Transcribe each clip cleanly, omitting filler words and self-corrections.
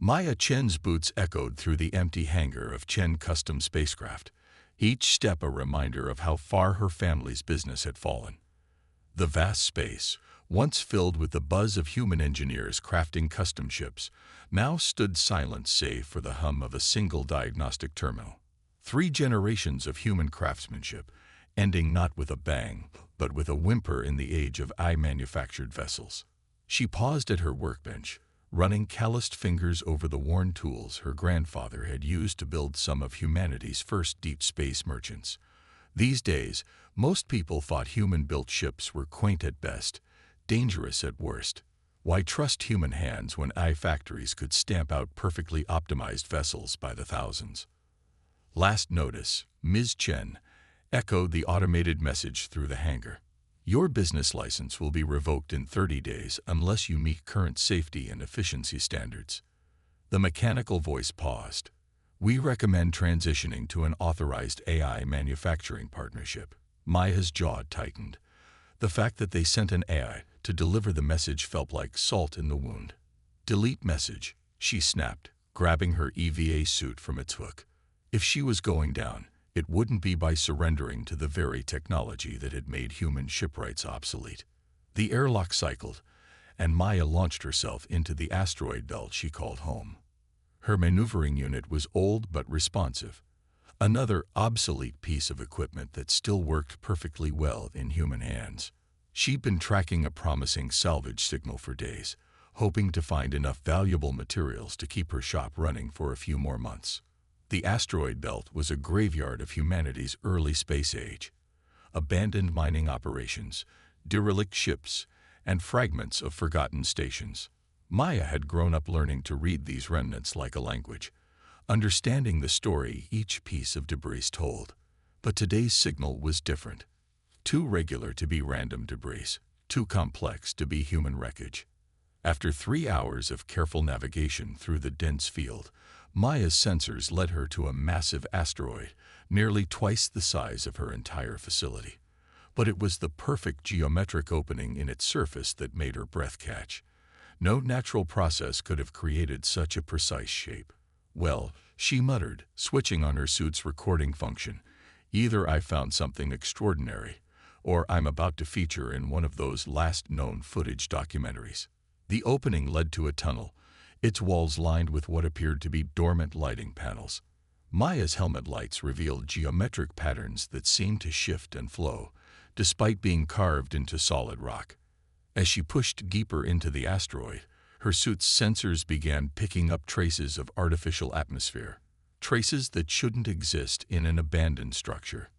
Maya Chen's boots echoed through the empty hangar of Chen Custom spacecraft, each step a reminder of how far her family's business had fallen. The vast space, once filled with the buzz of human engineers crafting custom ships, now stood silent save for the hum of a single diagnostic terminal. 3 generations of human craftsmanship, ending not with a bang, but with a whimper in the age of eye-manufactured vessels. She paused at her workbench, running calloused fingers over the worn tools her grandfather had used to build some of humanity's first deep space merchants. These days, most people thought human-built ships were quaint at best, dangerous at worst. Why trust human hands when eye factories could stamp out perfectly optimized vessels by the thousands? Last notice, Ms. Chen, echoed the automated message through the hangar. Your business license will be revoked in 30 days unless you meet current safety and efficiency standards. The mechanical voice paused. We recommend transitioning to an authorized AI manufacturing partnership. Maya's jaw tightened. The fact that they sent an AI to deliver the message felt like salt in the wound. Delete message, she snapped, grabbing her EVA suit from its hook. If she was going down, it wouldn't be by surrendering to the very technology that had made human shipwrights obsolete. The airlock cycled, and Maya launched herself into the asteroid belt she called home. Her maneuvering unit was old but responsive, another obsolete piece of equipment that still worked perfectly well in human hands. She'd been tracking a promising salvage signal for days, hoping to find enough valuable materials to keep her shop running for a few more months. The asteroid belt was a graveyard of humanity's early space age. Abandoned mining operations, derelict ships, and fragments of forgotten stations. Maya had grown up learning to read these remnants like a language, understanding the story each piece of debris told. But today's signal was different. Too regular to be random debris, too complex to be human wreckage. After 3 hours of careful navigation through the dense field, Maya's sensors led her to a massive asteroid, nearly twice the size of her entire facility. But it was the perfect geometric opening in its surface that made her breath catch. No natural process could have created such a precise shape. Well, she muttered, switching on her suit's recording function. Either I found something extraordinary, or I'm about to feature in one of those last known footage documentaries. The opening led to a tunnel, its walls lined with what appeared to be dormant lighting panels. Maya's helmet lights revealed geometric patterns that seemed to shift and flow, despite being carved into solid rock. As she pushed deeper into the asteroid, her suit's sensors began picking up traces of artificial atmosphere, traces that shouldn't exist in an abandoned structure.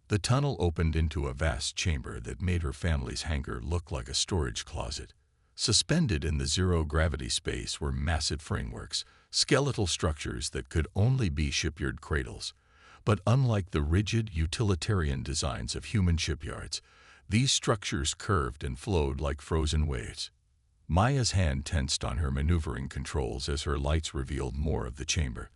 The tunnel opened into a vast chamber that made her family's hangar look like a storage closet. Suspended in the zero-gravity space were massive frameworks, skeletal structures that could only be shipyard cradles. But unlike the rigid, utilitarian designs of human shipyards, these structures curved and flowed like frozen waves. Maya's hand tensed on her maneuvering controls as her lights revealed more of the chamber.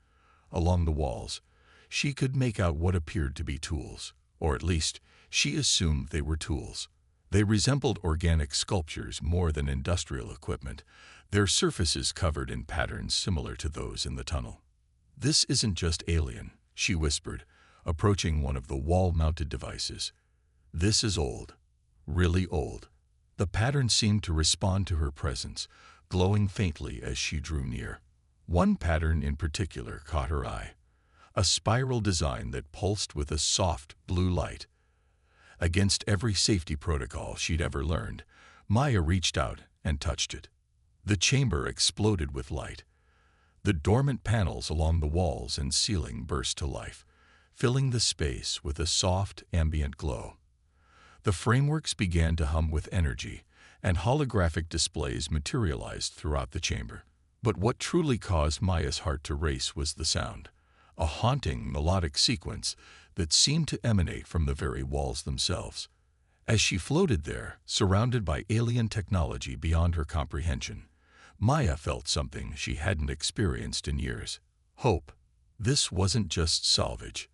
Along the walls, she could make out what appeared to be tools, or at least, she assumed they were tools. They resembled organic sculptures more than industrial equipment, their surfaces covered in patterns similar to those in the tunnel. This isn't just alien, she whispered, approaching one of the wall-mounted devices. This is old, really old. The pattern seemed to respond to her presence, glowing faintly as she drew near. One pattern in particular caught her eye, a spiral design that pulsed with a soft blue light. Against every safety protocol she'd ever learned, Maya reached out and touched it. The chamber exploded with light. The dormant panels along the walls and ceiling burst to life, filling the space with a soft, ambient glow. The frameworks began to hum with energy, and holographic displays materialized throughout the chamber. But what truly caused Maya's heart to race was the sound, a haunting, melodic sequence that seemed to emanate from the very walls themselves. As she floated there, surrounded by alien technology beyond her comprehension, Maya felt something she hadn't experienced in years. Hope. This wasn't just salvage.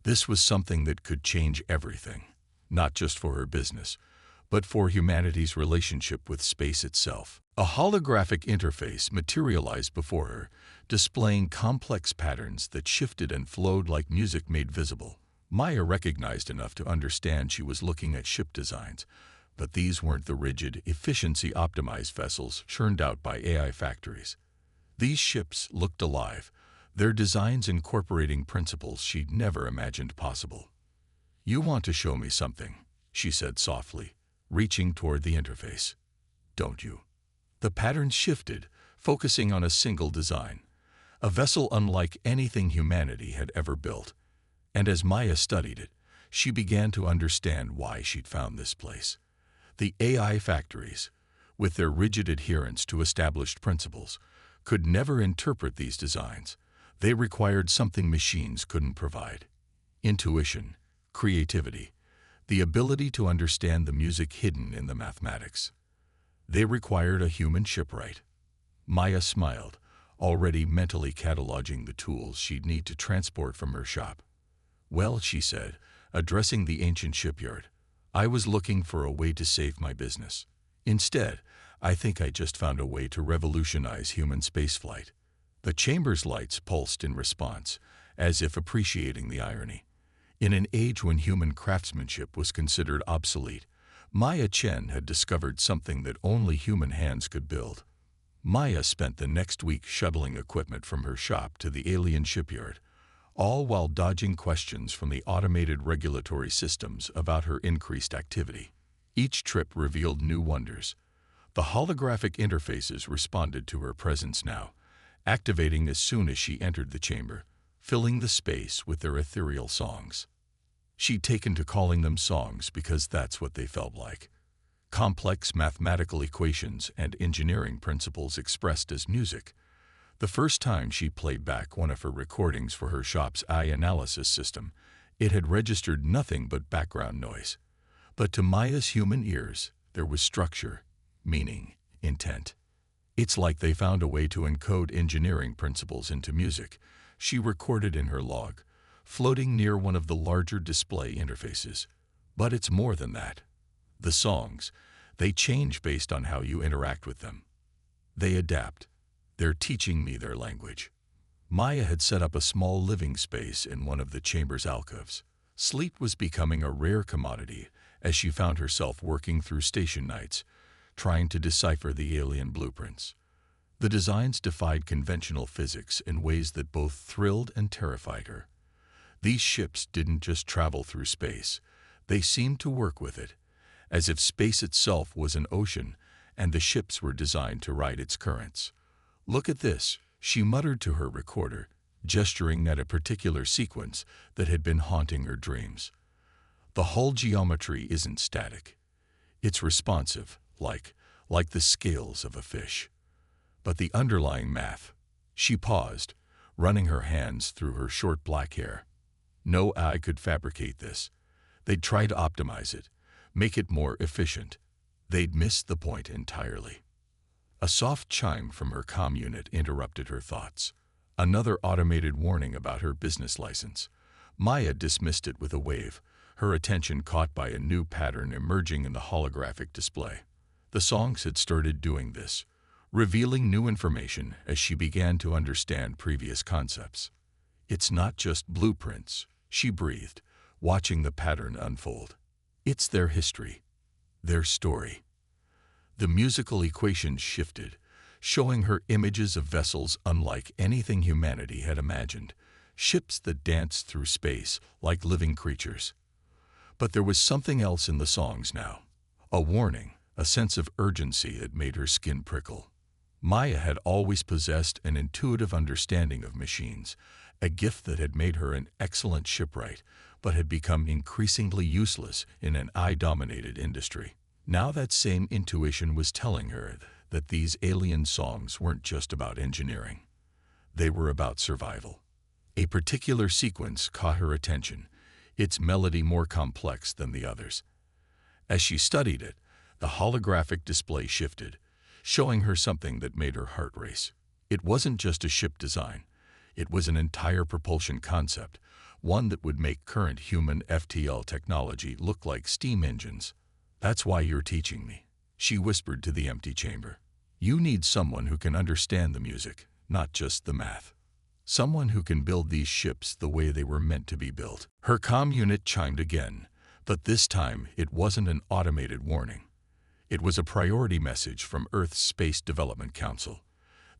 This was something that could change everything, not just for her business, but for humanity's relationship with space itself. A holographic interface materialized before her, displaying complex patterns that shifted and flowed like music made visible. Maya recognized enough to understand she was looking at ship designs, but these weren't the rigid, efficiency-optimized vessels churned out by AI factories. These ships looked alive, their designs incorporating principles she'd never imagined possible. "You want to show me something," she said softly, reaching toward the interface. "Don't you?" The patterns shifted, focusing on a single design, a vessel unlike anything humanity had ever built. And as Maya studied it, she began to understand why she'd found this place. The AI factories, with their rigid adherence to established principles, could never interpret these designs. They required something machines couldn't provide: intuition, creativity, the ability to understand the music hidden in the mathematics. They required a human shipwright. Maya smiled, already mentally cataloging the tools she'd need to transport from her shop. "Well," she said, addressing the ancient shipyard, "I was looking for a way to save my business. Instead, I think I just found a way to revolutionize human spaceflight." The chamber's lights pulsed in response, as if appreciating the irony. In an age when human craftsmanship was considered obsolete, Maya Chen had discovered something that only human hands could build. Maya spent the next week shuttling equipment from her shop to the alien shipyard, all while dodging questions from the automated regulatory systems about her increased activity. Each trip revealed new wonders. The holographic interfaces responded to her presence now, activating as soon as she entered the chamber, filling the space with their ethereal songs. She'd taken to calling them songs because that's what they felt like. Complex mathematical equations and engineering principles expressed as music. The first time she played back one of her recordings for her shop's AI analysis system, it had registered nothing but background noise. But to Maya's human ears, there was structure, meaning, intent. "It's like they found a way to encode engineering principles into music," she recorded in her log, floating near one of the larger display interfaces. "But it's more than that. The songs, they change based on how you interact with them. They adapt. They're teaching me their language." Maya had set up a small living space in one of the chamber's alcoves. Sleep was becoming a rare commodity as she found herself working through station nights, trying to decipher the alien blueprints. The designs defied conventional physics in ways that both thrilled and terrified her. These ships didn't just travel through space, they seemed to work with it, as if space itself was an ocean and the ships were designed to ride its currents. "Look at this," she muttered to her recorder, gesturing at a particular sequence that had been haunting her dreams. "The hull geometry isn't static. It's responsive, like the scales of a fish. But the underlying math..." She paused, running her hands through her short black hair. "No AI could fabricate this. They'd try to optimize it, make it more efficient. They'd miss the point entirely." A soft chime from her comm unit interrupted her thoughts. Another automated warning about her business license. Maya dismissed it with a wave, her attention caught by a new pattern emerging in the holographic display. The songs had started doing this, revealing new information as she began to understand previous concepts. "It's not just blueprints," she breathed, watching the pattern unfold. "It's their history, their story." The musical equations shifted, showing her images of vessels unlike anything humanity had imagined, ships that danced through space like living creatures. But there was something else in the songs now, a warning, a sense of urgency that made her skin prickle. Maya had always possessed an intuitive understanding of machines, a gift that had made her an excellent shipwright, but had become increasingly useless in an AI-dominated industry. Now that same intuition was telling her that these alien songs weren't just about engineering. They were about survival. A particular sequence caught her attention, its melody more complex than the others. As she studied it, the holographic display shifted, showing her something that made her heart race. It wasn't just a ship design. It was an entire propulsion concept, one that would make current human FTL technology look like steam engines. "That's why you're teaching me," she whispered to the empty chamber. "You need someone who can understand the music, not just the math. Someone who can build these ships the way they were meant to be built." Her comm unit chimed again, but this time it wasn't an automated warning. It was a priority message from Earth's Space Development Council.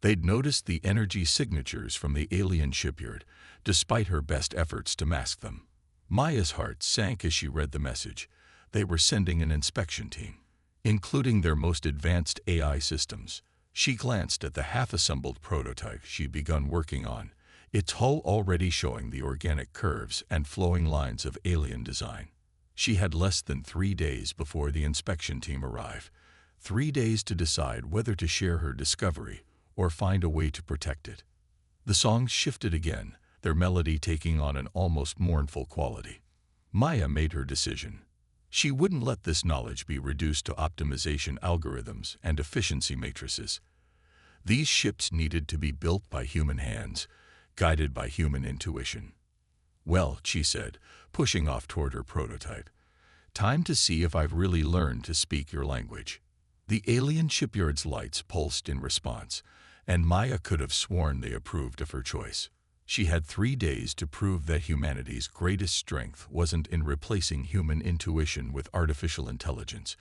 They'd noticed the energy signatures from the alien shipyard, despite her best efforts to mask them. Maya's heart sank as she read the message. They were sending an inspection team, including their most advanced AI systems. She glanced at the half-assembled prototype she'd begun working on, its hull already showing the organic curves and flowing lines of alien design. She had less than 3 days before the inspection team arrived. 3 days to decide whether to share her discovery or find a way to protect it. The songs shifted again, their melody taking on an almost mournful quality. Maya made her decision. She wouldn't let this knowledge be reduced to optimization algorithms and efficiency matrices. These ships needed to be built by human hands, guided by human intuition. "Well," she said, pushing off toward her prototype, "time to see if I've really learned to speak your language." The alien shipyard's lights pulsed in response, and Maya could have sworn they approved of her choice. She had 3 days to prove that humanity's greatest strength wasn't in replacing human intuition with artificial intelligence,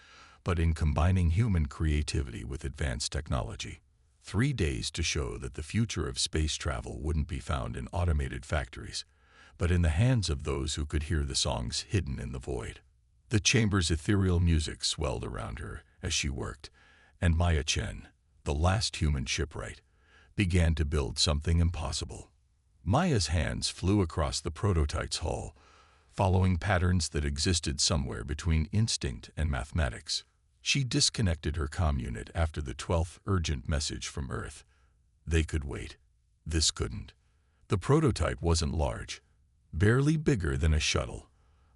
but in combining human creativity with advanced technology. 3 days to show that the future of space travel wouldn't be found in automated factories, but in the hands of those who could hear the songs hidden in the void. The chamber's ethereal music swelled around her as she worked, and Maya Chen, the last human shipwright, began to build something impossible. Maya's hands flew across the prototype's hull, following patterns that existed somewhere between instinct and mathematics. She disconnected her comm unit after the 12th urgent message from Earth. They could wait. This couldn't. The prototype wasn't large, barely bigger than a shuttle,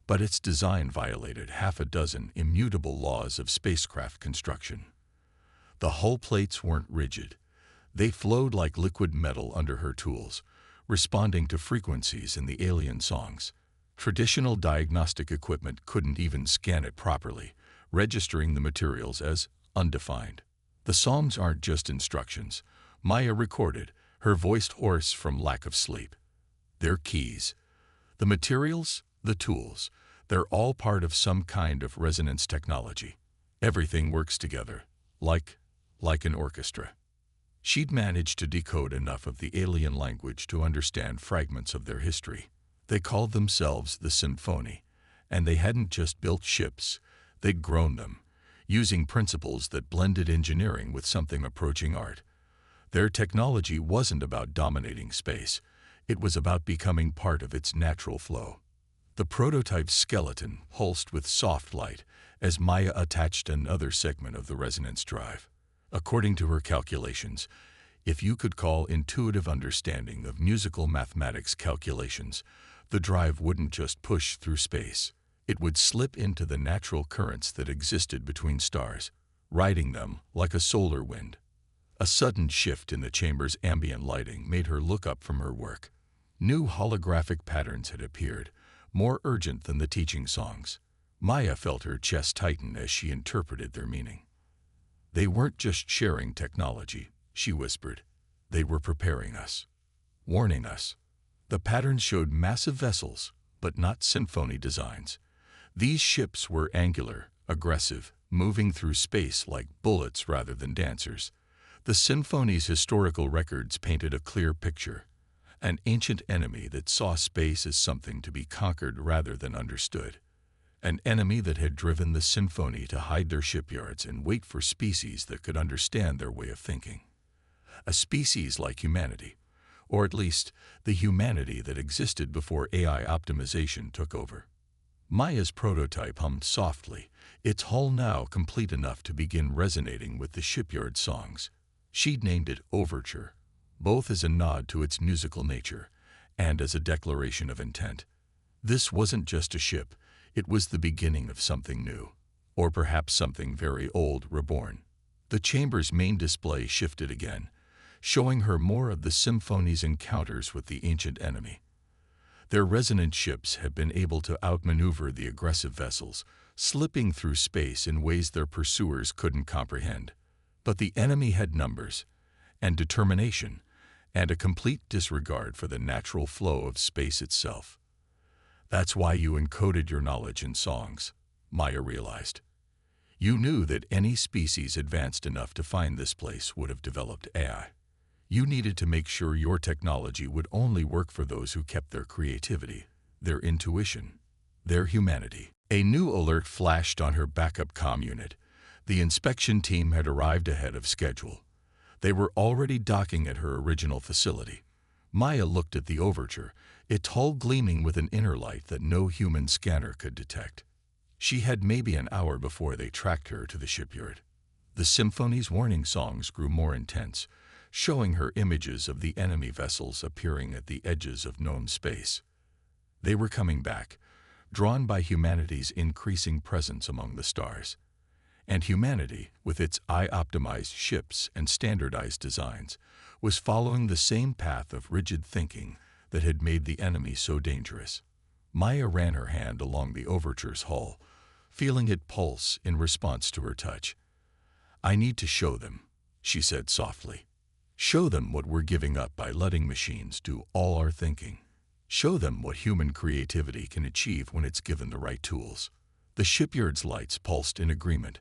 but its design violated half a dozen immutable laws of spacecraft construction. The hull plates weren't rigid. They flowed like liquid metal under her tools, responding to frequencies in the alien songs. Traditional diagnostic equipment couldn't even scan it properly, registering the materials as undefined. "The songs aren't just instructions," Maya recorded, her voice hoarse from lack of sleep. "They're keys. The materials, the tools, they're all part of some kind of resonance technology. Everything works together, like an orchestra." She'd managed to decode enough of the alien language to understand fragments of their history. They called themselves the Symphony, and they hadn't just built ships, they'd grown them, using principles that blended engineering with something approaching art. Their technology wasn't about dominating space, it was about becoming part of its natural flow. The prototype's skeleton pulsed with soft light as Maya attached another segment of the resonance drive. According to her calculations, if you could call intuitive understanding of musical mathematics calculations, the drive wouldn't just push through space. It would slip into the natural currents that existed between stars, riding them like a solar wind. A sudden shift in the chamber's ambient lighting made her look up from her work. New holographic patterns had appeared, more urgent than the teaching songs. Maya felt her chest tighten as she interpreted their meaning. "They weren't just sharing technology," she whispered. "They were preparing us, warning us." The patterns showed massive vessels, but not symphony designs. These ships were angular, aggressive, moving through space like bullets rather than dancers. The Symphony's historical records painted a clear picture, an ancient enemy that saw space as something to be conquered rather than understood. An enemy that had driven the Symphony to hide their shipyards and wait for species that could understand their way of thinking. A species like humanity, or at least the humanity that existed before AI optimization took over. Maya's prototype hummed softly, its hull now complete enough to begin resonating with the shipyard songs. She'd named it Overture, both as a nod to its musical nature and as a declaration of intent. This wasn't just a ship. It was the beginning of something new, or perhaps something very old reborn. The chamber's main display shifted again, showing her more of the Symphony's encounters with the ancient enemy. Their resonant ships had been able to outmaneuver the aggressive vessels, slipping through space in ways their pursuers couldn't comprehend. But the enemy had numbers, and determination, and a complete disregard for the natural flow of space itself. That's why you encoded your knowledge in songs, Maya realized. You knew that any species advanced enough to find this place would have developed AI. You needed to make sure your technology would only work for those who kept their creativity, their intuition, their humanity. A new alert flashed on her backup comm unit. The inspection team had arrived ahead of schedule. They were already docking at her original facility. Maya looked at the Overture, its hull gleaming with an inner light that no human scanner could detect. She had maybe an hour before they tracked her to the shipyard. The symphony's warning songs grew more intense, showing her images of the enemy vessels appearing at the edges of known space. They were coming back, drawn by humanity's increasing presence among the stars. And humanity, with its AI-optimized ships and standardized designs, was following the same path of rigid thinking that had made the enemy so dangerous. Maya ran her hand along the Overture's hull, feeling it pulse in response to her touch. "I need to show them," she said softly. "Show them what we're giving up by letting machines do all our thinking. Show them what human creativity can achieve when it's given the right tools." The shipyard's lights pulsed in agreement,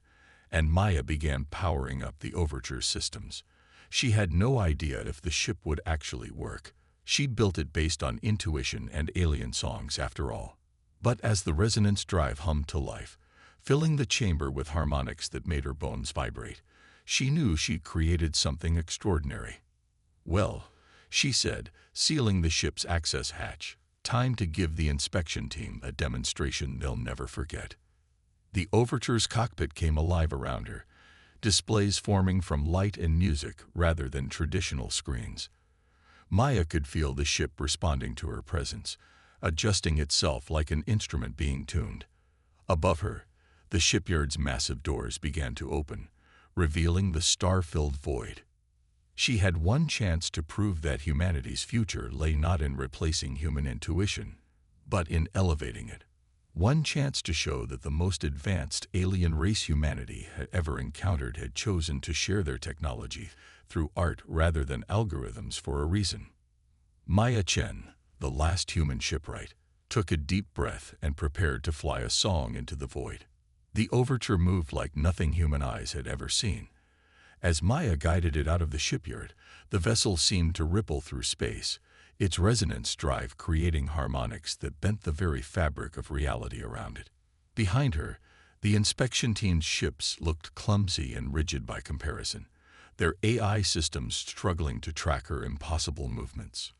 and Maya began powering up the Overture's systems. She had no idea if the ship would actually work. She built it based on intuition and alien songs, after all. But as the resonance drive hummed to life, filling the chamber with harmonics that made her bones vibrate, she knew she'd created something extraordinary. "Well," she said, sealing the ship's access hatch, "time to give the inspection team a demonstration they'll never forget." The Overture's cockpit came alive around her, displays forming from light and music rather than traditional screens. Maya could feel the ship responding to her presence, adjusting itself like an instrument being tuned. Above her, the shipyard's massive doors began to open, revealing the star-filled void. She had one chance to prove that humanity's future lay not in replacing human intuition, but in elevating it. One chance to show that the most advanced alien race humanity had ever encountered had chosen to share their technology through art rather than algorithms for a reason. Maya Chen, the last human shipwright, took a deep breath and prepared to fly a song into the void. The Overture moved like nothing human eyes had ever seen. As Maya guided it out of the shipyard, the vessel seemed to ripple through space, its resonance drive creating harmonics that bent the very fabric of reality around it. Behind her, the inspection team's ships looked clumsy and rigid by comparison, their AI systems struggling to track her impossible movements.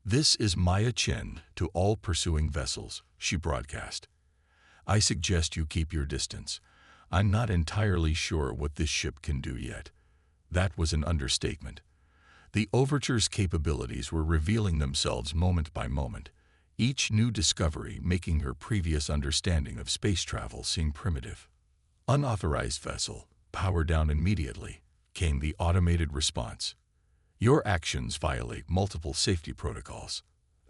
"This is Maya Chen to all pursuing vessels," she broadcast. "I suggest you keep your distance. I'm not entirely sure what this ship can do yet." That was an understatement. The Overture's capabilities were revealing themselves moment by moment, each new discovery making her previous understanding of space travel seem primitive. "Unauthorized vessel, power down immediately," came the automated response. "Your actions violate multiple safety protocols.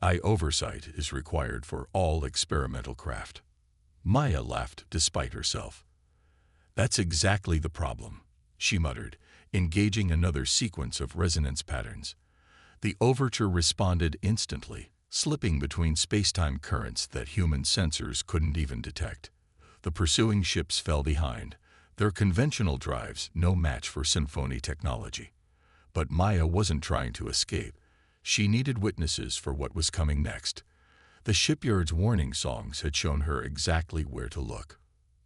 Oversight is required for all experimental craft." Maya laughed despite herself. "That's exactly the problem," she muttered, engaging another sequence of resonance patterns. The Overture responded instantly, slipping between space-time currents that human sensors couldn't even detect. The pursuing ships fell behind, their conventional drives no match for symphony technology. But Maya wasn't trying to escape. She needed witnesses for what was coming next. The shipyard's warning songs had shown her exactly where to look.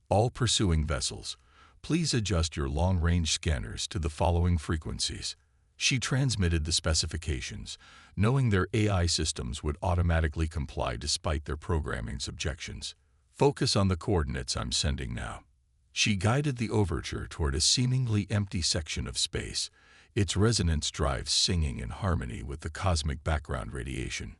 "All pursuing vessels, please adjust your long-range scanners to the following frequencies." She transmitted the specifications, knowing their AI systems would automatically comply despite their programming's objections. "Focus on the coordinates I'm sending now." She guided the Overture toward a seemingly empty section of space, its resonance drives singing in harmony with the cosmic background radiation.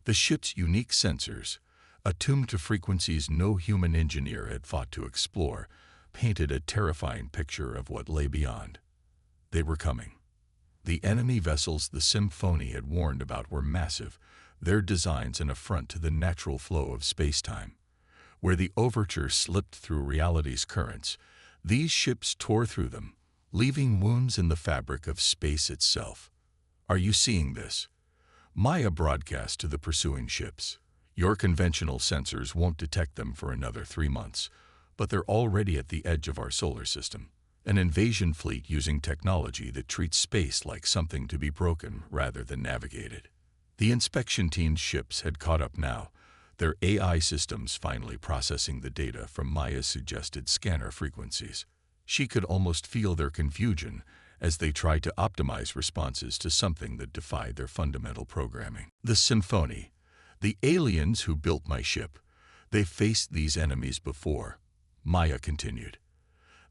The ship's unique sensors, attuned to frequencies no human engineer had fought to explore, painted a terrifying picture of what lay beyond. They were coming. The enemy vessels the Symphony had warned about were massive, their designs an affront to the natural flow of space-time. Where the overture slipped through reality's currents, these ships tore through them, leaving wounds in the fabric of space itself. Are you seeing this? Maya broadcast to the pursuing ships. Your conventional sensors won't detect them for another 3 months, but they're already at the edge of our solar system. An invasion fleet using technology that treats space like something to be broken rather than navigated. The inspection team's ships had caught up now, their AI systems finally processing the data from Maya's suggested scanner frequencies. She could almost feel their confusion as they tried to optimize responses to something that defied their fundamental programming. The Symphony, the aliens who built my ship, they faced these enemies before, Maya continued.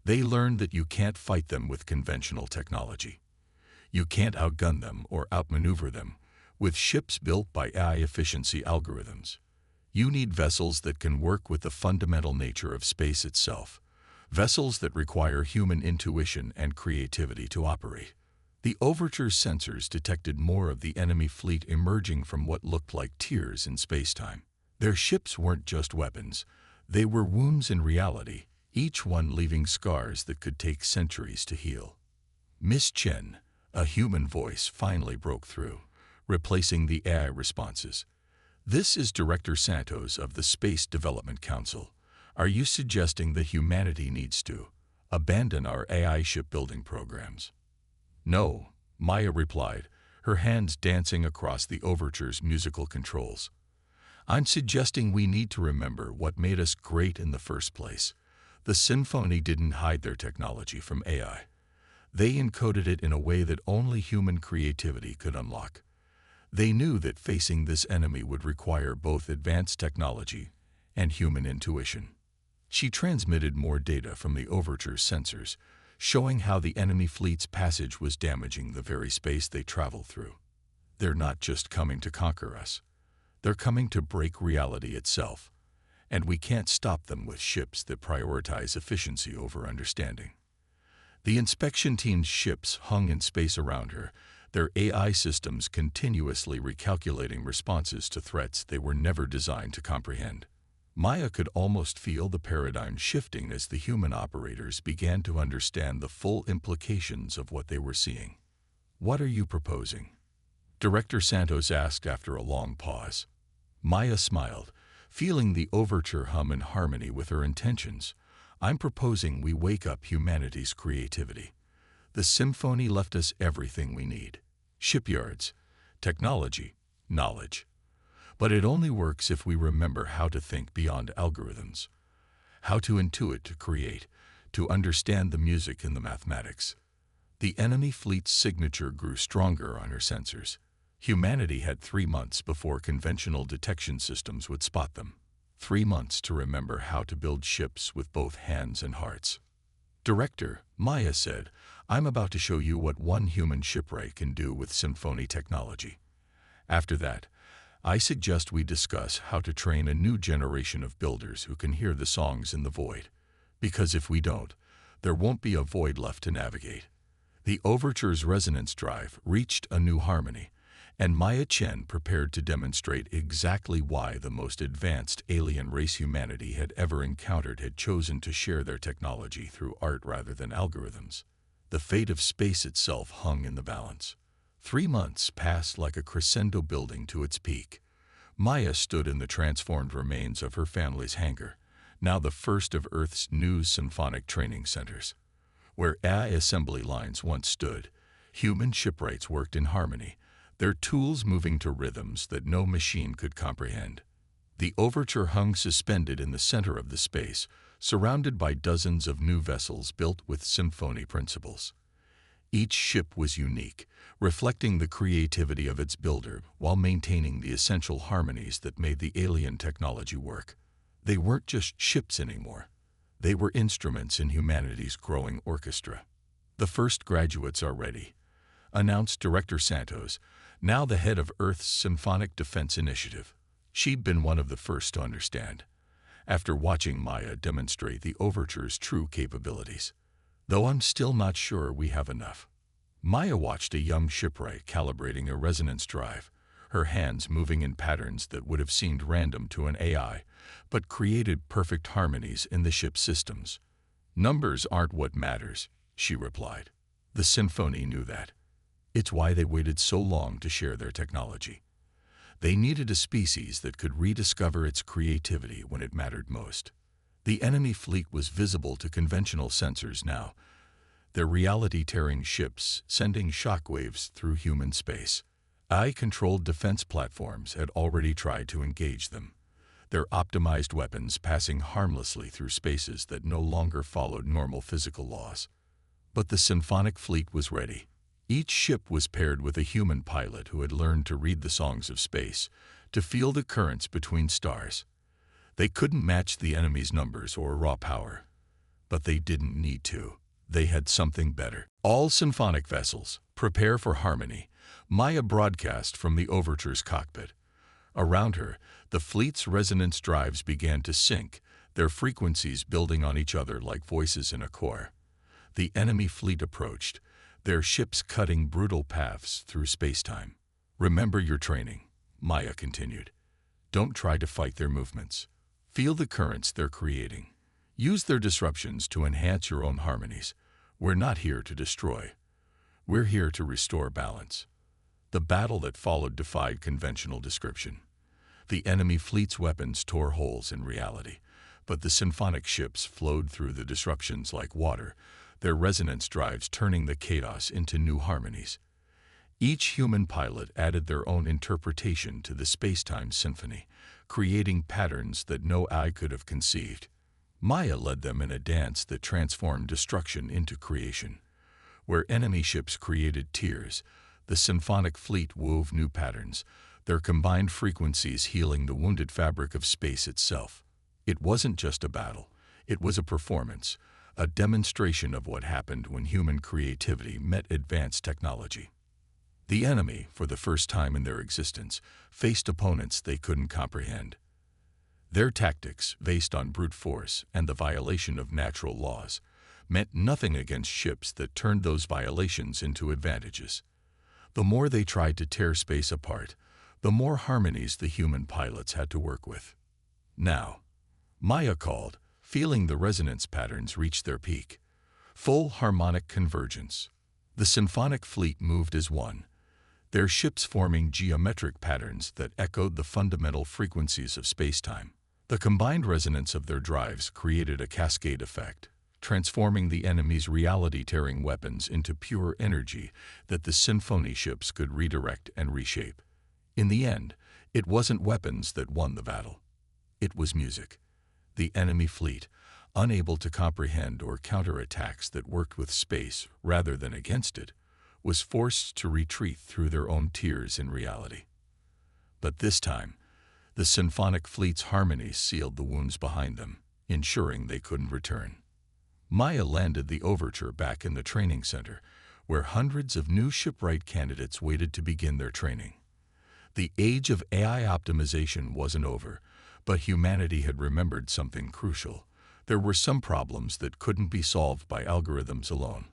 They learned that you can't fight them with conventional technology. You can't outgun them or outmaneuver them with ships built by AI efficiency algorithms. You need vessels that can work with the fundamental nature of space itself, vessels that require human intuition and creativity to operate. The overture's sensors detected more of the enemy fleet emerging from what looked like tears in spacetime. Their ships weren't just weapons, they were wounds in reality, each one leaving scars that could take centuries to heal. Miss Chen, a human voice, finally broke through, replacing the AI responses. This is Director Santos of the Space Development Council. Are you suggesting that humanity needs to abandon our AI shipbuilding programs? No, Maya replied, her hands dancing across the overture's musical controls. I'm suggesting we need to remember what made us great in the first place. The Symphony didn't hide their technology from AI. They encoded it in a way that only human creativity could unlock. They knew that facing this enemy would require both advanced technology and human intuition. She transmitted more data from the overture's sensors, showing how the enemy fleet's passage was damaging the very space they travel through. They're not just coming to conquer us. They're coming to break reality itself, and we can't stop them with ships that prioritize efficiency over understanding. The inspection team's ships hung in space around her, their AI systems continuously recalculating responses to threats they were never designed to comprehend. Maya could almost feel the paradigm shifting as the human operators began to understand the full implications of what they were seeing. What are you proposing? Director Santos asked after a long pause. Maya smiled, feeling the overture hum in harmony with her intentions. I'm proposing we wake up humanity's creativity. The Symphony left us everything we need. Shipyards, technology, knowledge. But it only works if we remember how to think beyond algorithms, how to intuit to create, to understand the music in the mathematics. The enemy fleet's signature grew stronger on her sensors. Humanity had 3 months before conventional detection systems would spot them. 3 months to remember how to build ships with both hands and hearts. Director, Maya said, I'm about to show you what one human shipwright can do with Symphony technology. After that, I suggest we discuss how to train a new generation of builders who can hear the songs in the void. Because if we don't, there won't be a void left to navigate. The overture's resonance drive reached a new harmony, and Maya Chen prepared to demonstrate exactly why the most advanced alien race humanity had ever encountered had chosen to share their technology through art rather than algorithms. The fate of space itself hung in the balance. 3 months passed like a crescendo building to its peak. Maya stood in the transformed remains of her family's hangar, now the first of Earth's new symphonic training centers. Where AI assembly lines once stood, human shipwrights worked in harmony, their tools moving to rhythms that no machine could comprehend. The overture hung suspended in the center of the space, surrounded by dozens of new vessels built with Symphony principles. Each ship was unique, reflecting the creativity of its builder while maintaining the essential harmonies that made the alien technology work. They weren't just ships anymore. They were instruments in humanity's growing orchestra. The first graduates are ready, announced Director Santos, now the head of Earth's Symphonic Defense Initiative. She'd been one of the first to understand, after watching Maya demonstrate the overture's true capabilities. Though I'm still not sure we have enough. Maya watched a young shipwright calibrating a resonance drive, her hands moving in patterns that would have seemed random to an AI, but created perfect harmonies in the ship's systems. "Numbers aren't what matters," she replied. The symphony knew that. It's why they waited so long to share their technology. They needed a species that could rediscover its creativity when it mattered most. The enemy fleet was visible to conventional sensors now, their reality-tearing ships sending shockwaves through human space. AI-controlled defense platforms had already tried to engage them, their optimized weapons passing harmlessly through spaces that no longer followed normal physical laws. But the symphonic fleet was ready. Each ship was paired with a human pilot who had learned to read the songs of space, to feel the currents between stars. They couldn't match the enemy's numbers or raw power, but they didn't need to. They had something better. "All symphonic vessels, prepare for harmony," Maya broadcast from the Overture's cockpit. Around her, the fleet's resonance drives began to sync, their frequencies building on each other like voices in a choir. The enemy fleet approached, their ships cutting brutal paths through space-time. "Remember your training," Maya continued. "Don't try to fight their movements. Feel the currents they're creating. Use their disruptions to enhance your own harmonies. We're not here to destroy. We're here to restore balance." The battle that followed defied conventional description. The enemy fleet's weapons tore holes in reality, but the symphonic ships flowed through the disruptions like water, their resonance drives turning the chaos into new harmonies. Each human pilot added their own interpretation to the space-time symphony, creating patterns that no eye could have conceived. Maya led them in a dance that transformed destruction into creation. Where enemy ships created tears, the symphonic fleet wove new patterns, their combined frequencies healing the wounded fabric of space itself. It wasn't just a battle, it was a performance, a demonstration of what happened when human creativity met advanced technology. The enemy, for the first time in their existence, faced opponents they couldn't comprehend. Their tactics, based on brute force and the violation of natural laws, meant nothing against ships that turned those violations into advantages. The more they tried to tear space apart, the more harmonies the human pilots had to work with. "Now," Maya called, feeling the resonance patterns reach their peak. Full harmonic convergence. The symphonic fleet moved as one, their ships forming geometric patterns that echoed the fundamental frequencies of space-time. The combined resonance of their drives created a cascade effect, transforming the enemy's reality-tearing weapons into pure energy that the symphony ships could redirect and reshape. In the end, it wasn't weapons that won the battle. It was music. The enemy fleet, unable to comprehend or counter attacks that worked with space rather than against it, was forced to retreat through their own tears in reality. But this time, the symphonic fleet's harmonies sealed the wounds behind them, ensuring they couldn't return. Maya landed the Overture back in the training center, where hundreds of new shipwright candidates waited to begin their training. The age of AI optimization wasn't over, but humanity had remembered something crucial. There were some problems that couldn't be solved by algorithms alone.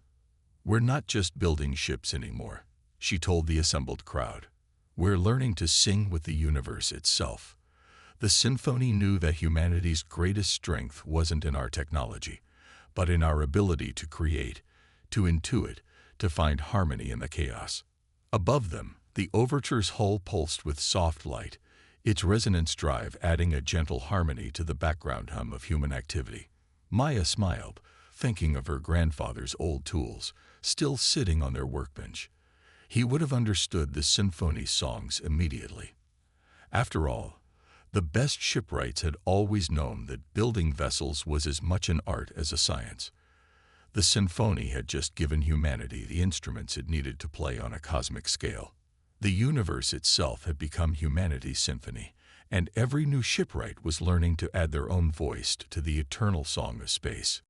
"We're not just building ships anymore," she told the assembled crowd. "We're learning to sing with the universe itself." The symphony knew that humanity's greatest strength wasn't in our technology, but in our ability to create, to intuit, to find harmony in the chaos. Above them, the Overture's hull pulsed with soft light, its resonance drive adding a gentle harmony to the background hum of human activity. Maya smiled, thinking of her grandfather's old tools, still sitting on their workbench. He would have understood the symphony's songs immediately. After all, the best shipwrights had always known that building vessels was as much an art as a science. The symphony had just given humanity the instruments it needed to play on a cosmic scale. The universe itself had become humanity's symphony, and every new shipwright was learning to add their own voice to the eternal song of space.